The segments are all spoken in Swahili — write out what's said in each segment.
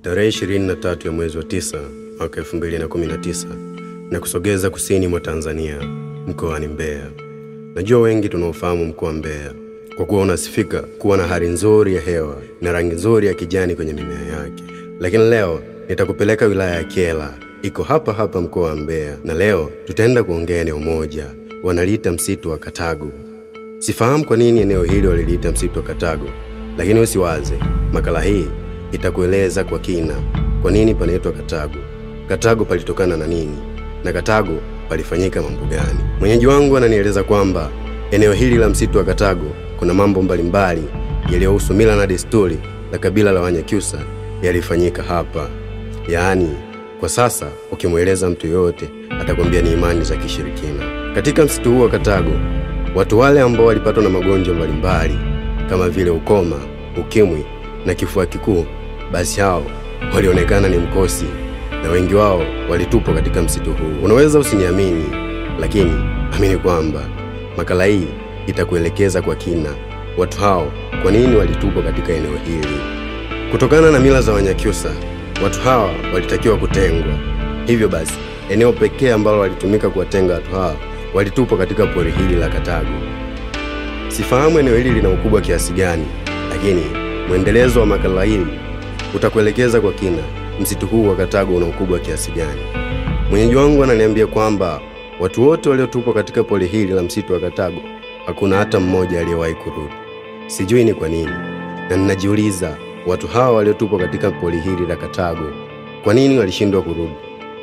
Tarehe 23 ya mwezi wa 9 mwaka 2019 na kusogeza kusini mwa Tanzania, mkoani Mbeya. Najua wengi tunaofahamu mkoa wa Mbeya kwa kuwa unasifika kuwa na hali nzuri ya hewa na rangi nzuri ya kijani kwenye mimea yake. Lakini leo nitakupeleka wilaya ya Kyela, iko hapa hapa mkoa wa Mbeya, na leo tutaenda kuongea eneo moja wanaliita msitu wa Katago. Sifahamu kwa nini eneo hili waliliita msitu wa Katago, lakini usiwaze, makala hii itakueleza kwa kina kwa nini panaitwa Katago. Katago palitokana na nini, na Katago palifanyika mambo gani? Mwenyeji wangu ananieleza kwamba eneo hili la msitu wa Katago kuna mambo mbalimbali yaliyohusu mila na desturi la kabila la Wanyakyusa yalifanyika hapa. Yaani, kwa sasa ukimueleza mtu yote atakwambia ni imani za kishirikina. Katika msitu huu wa Katago, watu wale ambao walipatwa na magonjwa mbalimbali kama vile ukoma, ukimwi na kifua kikuu, basi hao walionekana ni mkosi, na wengi wao walitupwa katika msitu huu. Unaweza usiniamini, lakini amini kwamba makala hii itakuelekeza kwa kina watu hao kwa nini walitupwa katika eneo hili. Kutokana na mila za Wanyakyusa, watu hawa walitakiwa kutengwa. Hivyo basi, eneo pekee ambalo walitumika kuwatenga watu hawa walitupwa katika pori hili la Katago. Sifahamu eneo hili lina ukubwa kiasi gani, lakini mwendelezo wa makala hii utakuelekeza kwa kina msitu huu wa Katago una ukubwa kiasi gani. Mwenyeji wangu ananiambia kwamba watu wote waliotupwa katika pori hili la msitu wa Katago, hakuna hata mmoja aliyewahi kurudi. Sijui ni kwa nini, na ninajiuliza watu hawa waliotupwa katika pori hili la Katago, kwa nini walishindwa kurudi?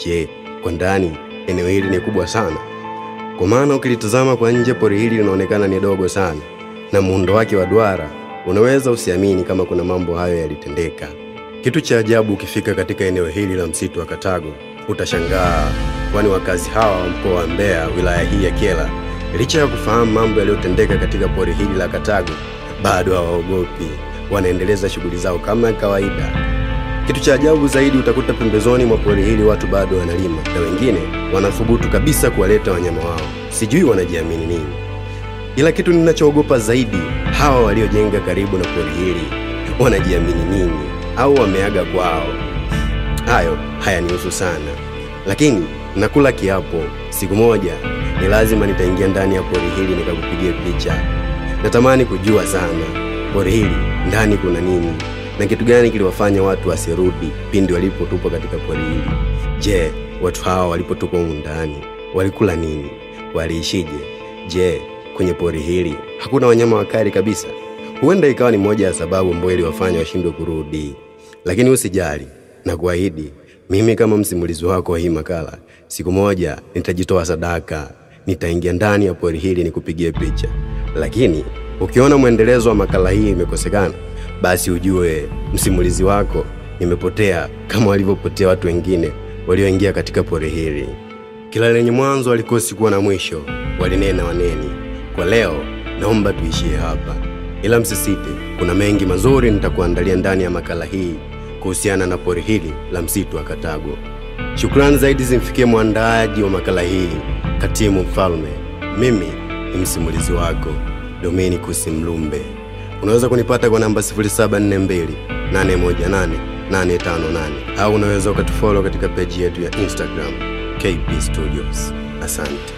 Je, kwa ndani eneo hili ni kubwa sana? Kwa maana ukilitazama kwa nje pori hili linaonekana ni dogo sana, na muundo wake wa duara unaweza usiamini kama kuna mambo hayo yalitendeka. Kitu cha ajabu, ukifika katika eneo hili la msitu wa Katago utashangaa, kwani wakazi hawa wa mkoa wa Mbeya, wilaya hii ya Kyela, licha ya kufahamu mambo yaliyotendeka katika pori hili la Katago, bado hawaogopi, wanaendeleza shughuli zao kama kawaida. Kitu cha ajabu zaidi, utakuta pembezoni mwa pori hili watu bado wanalima, na wengine wanathubutu kabisa kuwaleta wanyama wao. Sijui wanajiamini nini. Ila kitu ninachoogopa zaidi, hawa waliojenga karibu na pori hili wanajiamini nini, au wameaga kwao? Hayo hayanihusu sana, lakini nakula kiapo siku moja ni lazima nitaingia ndani ya pori hili nikakupigia picha. Natamani kujua sana pori hili ndani kuna nini, na kitu gani kiliwafanya watu wasirudi pindi walipotupwa katika pori hili. Je, watu hawa walipotupwa ndani walikula nini? Waliishije? Je, kwenye pori hili hakuna wanyama wakali kabisa? Huenda ikawa ni moja ya sababu ambayo iliwafanya washindwe kurudi. Lakini usijali, na kuahidi mimi kama msimulizi wako wa hii makala, siku moja nitajitoa sadaka, nitaingia ndani ya pori hili nikupigie picha. Lakini ukiona mwendelezo wa makala hii imekosekana, basi ujue msimulizi wako nimepotea kama walivyopotea watu wengine walioingia katika pori hili. Kila lenye mwanzo halikosi kuwa na mwisho, walinena waneni. Kwa leo naomba tuishie hapa, ila msisite, kuna mengi mazuri nitakuandalia ndani ya makala hii kuhusiana na pori hili la msitu wa Katago. Shukrani zaidi zimfikie mwandaaji wa makala hii, Katimu Mfalme. Mimi ni msimulizi wako, Dominikus Mlumbe. Unaweza kunipata kwa namba 0742818858, au unaweza ukatufollow katika page yetu ya Instagram, KB Studios. Asante.